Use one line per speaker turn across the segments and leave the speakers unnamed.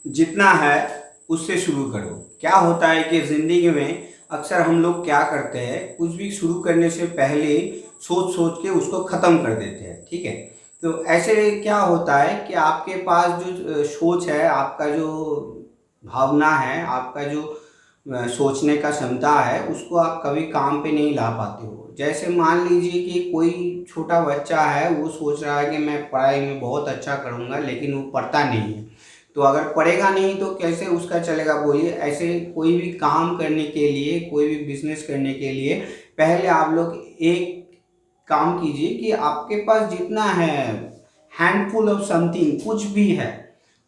जितना है उससे शुरू करो। क्या होता है कि ज़िंदगी में अक्सर हम लोग क्या करते हैं, कुछ भी शुरू करने से पहले सोच सोच के उसको ख़त्म कर देते हैं, ठीक है। तो ऐसे क्या होता है कि आपके पास जो सोच है, आपका जो भावना है, आपका जो सोचने का क्षमता है, उसको आप कभी काम पे नहीं ला पाते हो। जैसे मान लीजिए कि कोई छोटा बच्चा है, वो सोच रहा है कि मैं पढ़ाई में बहुत अच्छा करूँगा, लेकिन वो पढ़ता नहीं है। तो अगर पढ़ेगा नहीं तो कैसे उसका चलेगा बोलिए। ऐसे कोई भी काम करने के लिए, कोई भी बिजनेस करने के लिए पहले आप लोग एक काम कीजिए कि आपके पास जितना है, हैंडफुल ऑफ समथिंग, कुछ भी है,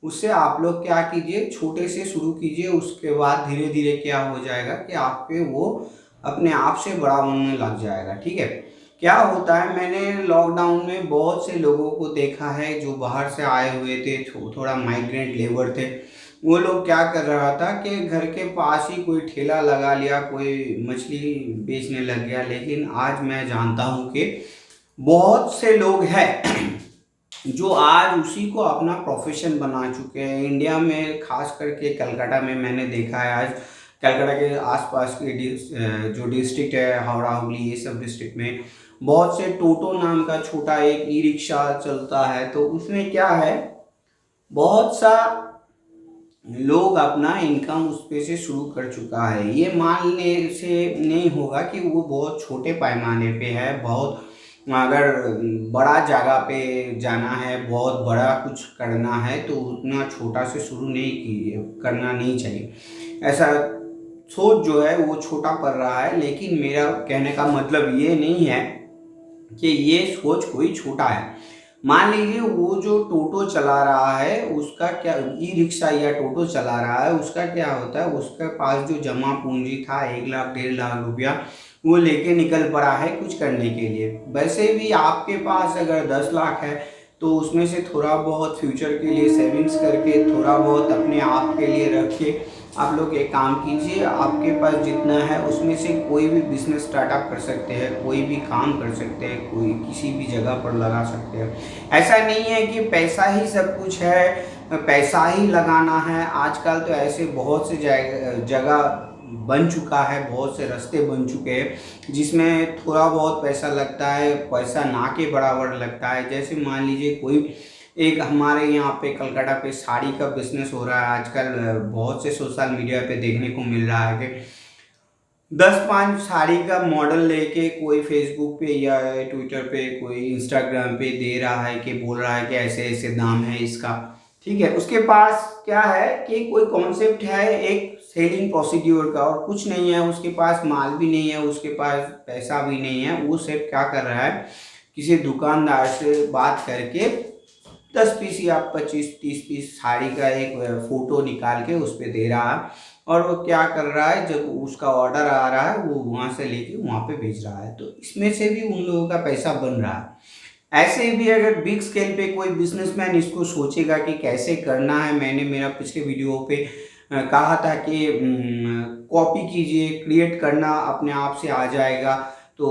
उससे आप लोग क्या कीजिए, छोटे से शुरू कीजिए। उसके बाद धीरे धीरे क्या हो जाएगा कि आपके वो अपने आप से बड़ा बनने लग जाएगा, ठीक है। क्या होता है, मैंने लॉकडाउन में बहुत से लोगों को देखा है जो बाहर से आए हुए थे, थोड़ा माइग्रेंट लेबर थे। वो लोग क्या कर रहा था कि घर के पास ही कोई ठेला लगा लिया, कोई मछली बेचने लग गया। लेकिन आज मैं जानता हूँ कि बहुत से लोग हैं जो आज उसी को अपना प्रोफेशन बना चुके हैं। इंडिया में खास करके कलकत्ता में मैंने देखा है, आज कलकत्ता के आसपास के जो डिस्ट्रिक्ट है, हावड़ा, हुगली, ये सब डिस्ट्रिक्ट में बहुत से टोटो नाम का छोटा एक ई रिक्शा चलता है। तो उसमें क्या है, बहुत सा लोग अपना इनकम उस पे से शुरू कर चुका है। ये मानने से नहीं होगा कि वो बहुत छोटे पैमाने पे है, बहुत अगर बड़ा जगह पे जाना है, बहुत बड़ा कुछ करना है, तो उतना छोटा से शुरू नहीं कीजिए, करना नहीं चाहिए। ऐसा सोच जो है वो छोटा पड़ रहा है, लेकिन मेरा कहने का मतलब ये नहीं है कि ये सोच कोई छोटा है। मान लीजिए वो जो टोटो चला रहा है, उसका क्या, ई रिक्शा या टोटो चला रहा है, उसका क्या होता है, उसके पास जो जमा पूंजी था 1 लाख 1.5 लाख रुपया, वो लेके निकल पड़ा है कुछ करने के लिए। वैसे भी आपके पास अगर 10 लाख है तो उसमें से थोड़ा बहुत फ्यूचर के लिए सेविंग्स करके, थोड़ा बहुत अपने आप के लिए रखिए। आप लोग एक काम कीजिए, आपके पास जितना है उसमें से कोई भी बिजनेस स्टार्टअप कर सकते हैं, कोई भी काम कर सकते हैं, कोई किसी भी जगह पर लगा सकते हैं। ऐसा नहीं है कि पैसा ही सब कुछ है, पैसा ही लगाना है। आजकल तो ऐसे बहुत से जगह बन चुका है, बहुत से रास्ते बन चुके हैं जिसमें थोड़ा बहुत पैसा लगता है, पैसा ना के बराबर लगता है। जैसे मान लीजिए कोई एक हमारे यहाँ पे कलकत्ता पे साड़ी का बिजनेस हो रहा है आजकल, बहुत से सोशल मीडिया पे देखने को मिल रहा है कि 10-5 साड़ी का मॉडल लेके कोई फेसबुक पे या ट्विटर पे, कोई इंस्टाग्राम पे दे रहा है कि बोल रहा है कि ऐसे ऐसे दाम है इसका, ठीक है। उसके पास क्या है कि कोई कॉन्सेप्ट है एक सेलिंग प्रोसीड्यूर का, और कुछ नहीं है उसके पास, माल भी नहीं है उसके पास, पैसा भी नहीं है। वो सिर्फ क्या कर रहा है, किसी दुकानदार से बात करके 10 पीस या 25-30 पीस साड़ी का एक फोटो निकाल के उस पर दे रहा है। और वो क्या कर रहा है, जब उसका ऑर्डर आ रहा है वो वहाँ से लेके वहाँ पे भेज रहा है। तो इसमें से भी उन लोगों का पैसा बन रहा है। ऐसे भी अगर बिग स्केल पे कोई बिजनेसमैन इसको सोचेगा कि कैसे करना है, मैंने मेरा पिछले वीडियो पे कहा था कि कॉपी कीजिए, क्रिएट करना अपने आप से आ जाएगा। तो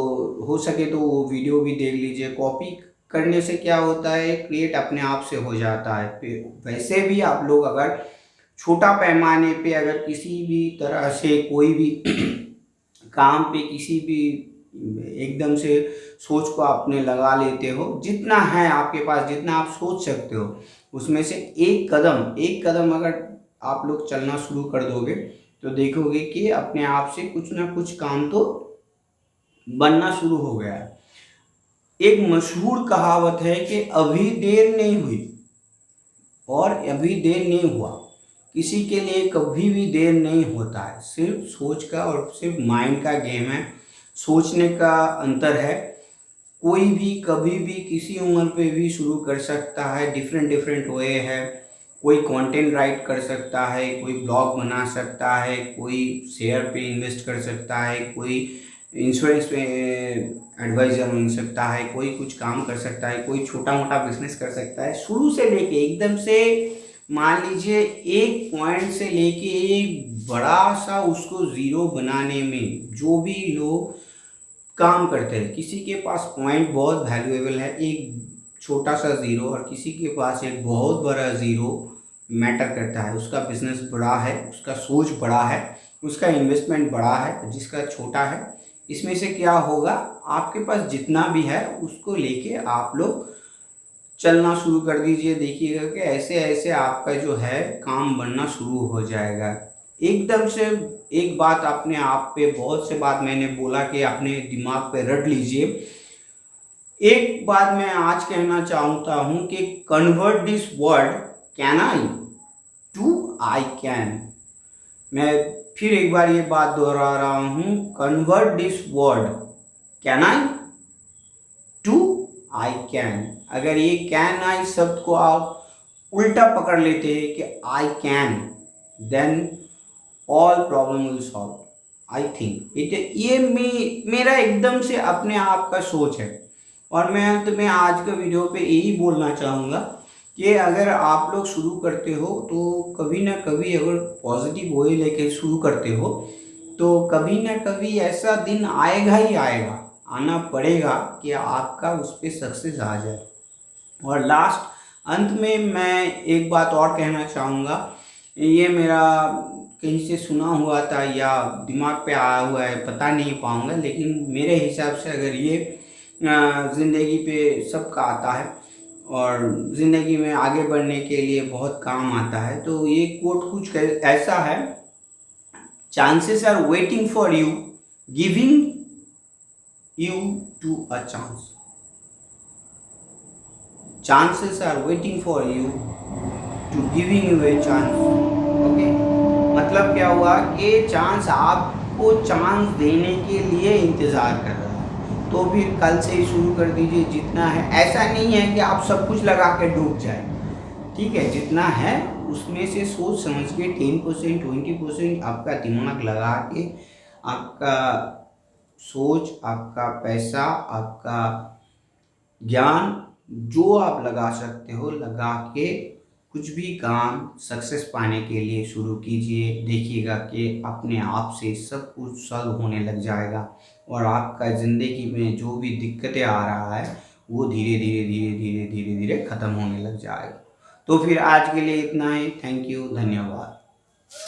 हो सके तो वो वीडियो भी देख लीजिए। कॉपी करने से क्या होता है, क्रिएट अपने आप से हो जाता है। वैसे भी आप लोग अगर छोटा पैमाने पे अगर किसी भी तरह से कोई भी काम पे, किसी भी एकदम से सोच को आपने लगा लेते हो, जितना है आपके पास, जितना आप सोच सकते हो, उसमें से एक कदम अगर आप लोग चलना शुरू कर दोगे तो देखोगे कि अपने आप से कुछ ना कुछ काम तो बनना शुरू हो गया है। एक मशहूर कहावत है कि अभी देर नहीं हुई और अभी देर नहीं हुआ। किसी के लिए कभी भी देर नहीं होता है, सिर्फ सोच का और सिर्फ माइंड का गेम है, सोचने का अंतर है। कोई भी कभी भी किसी उम्र पे भी शुरू कर सकता है, डिफरेंट डिफरेंट वे है। कोई कंटेंट राइट कर सकता है, कोई ब्लॉग बना सकता है, कोई शेयर पे इन्वेस्ट कर सकता है, कोई इंश्योरेंस पे एडवाइजर बन सकता है, कोई कुछ काम कर सकता है, कोई छोटा मोटा बिजनेस कर सकता है। शुरू से लेके एकदम से मान लीजिए एक पॉइंट से लेके एक बड़ा सा उसको ज़ीरो बनाने में जो भी लोग काम करते हैं, किसी के पास पॉइंट बहुत वैल्यूएबल है, एक छोटा सा ज़ीरो, और किसी के पास एक बहुत बड़ा ज़ीरो, मैटर करता है। उसका बिजनेस बड़ा है, उसका सोच बड़ा है, उसका इन्वेस्टमेंट बड़ा है, जिसका छोटा है। इसमें से क्या होगा, आपके पास जितना भी है उसको लेके आप लोग चलना शुरू कर दीजिए। देखिएगा कि ऐसे ऐसे आपका जो है काम बनना शुरू हो जाएगा। एकदम से एक बात अपने आप पे, बहुत से बात मैंने बोला कि अपने दिमाग पे रट लीजिए। एक बात मैं आज कहना चाहता हूँ कि convert this word can I to I can. मैं फिर एक बार ये बात दोहरा रहा हूँ, convert this word can I to I can. अगर ये कैन आई शब्द को आप उल्टा पकड़ लेते हैं कि I can, then all problem will solve. I think ये मेरा एकदम से अपने आप का सोच है। और मैं अंत में आज के वीडियो पे यही बोलना चाहूँगा कि अगर आप लोग शुरू करते हो तो कभी ना कभी, अगर पॉजिटिव वे लेके शुरू करते हो तो कभी ना कभी ऐसा दिन आएगा ही आएगा, आना पड़ेगा कि आपका उस पर सक्सेस आ जाए। और लास्ट अंत में मैं एक बात और कहना चाहूँगा, ये मेरा कहीं से सुना हुआ था या दिमाग पे आया हुआ है, पता नहीं पाऊँगा, लेकिन मेरे हिसाब से अगर ये ज़िंदगी पे सबका आता है और ज़िंदगी में आगे बढ़ने के लिए बहुत काम आता है, तो ये कोट कुछ ऐसा है, chances are waiting for you, giving you to a chance. Chances are waiting for you to giving you a chance. Okay? मतलब क्या हुआ कि चांस आपको चांस देने के लिए इंतज़ार कर रहा है। तो फिर कल से ही शुरू कर दीजिए जितना है। ऐसा नहीं है कि आप सब कुछ लगा के डूब जाए, ठीक है? जितना है उसमें से सोच समझ के 10%, 20% आपका दिमाग लगा के, आपका सोच, आपका पैसा, आपका ज्ञान, जो आप लगा सकते हो लगा के कुछ भी काम सक्सेस पाने के लिए शुरू कीजिए। देखिएगा कि अपने आप से सब कुछ सॉल्व होने लग जाएगा और आपका ज़िंदगी में जो भी दिक्कतें आ रहा है वो धीरे धीरे धीरे धीरे धीरे धीरे ख़त्म होने लग जाएगा। तो फिर आज के लिए इतना ही। थैंक यू, धन्यवाद।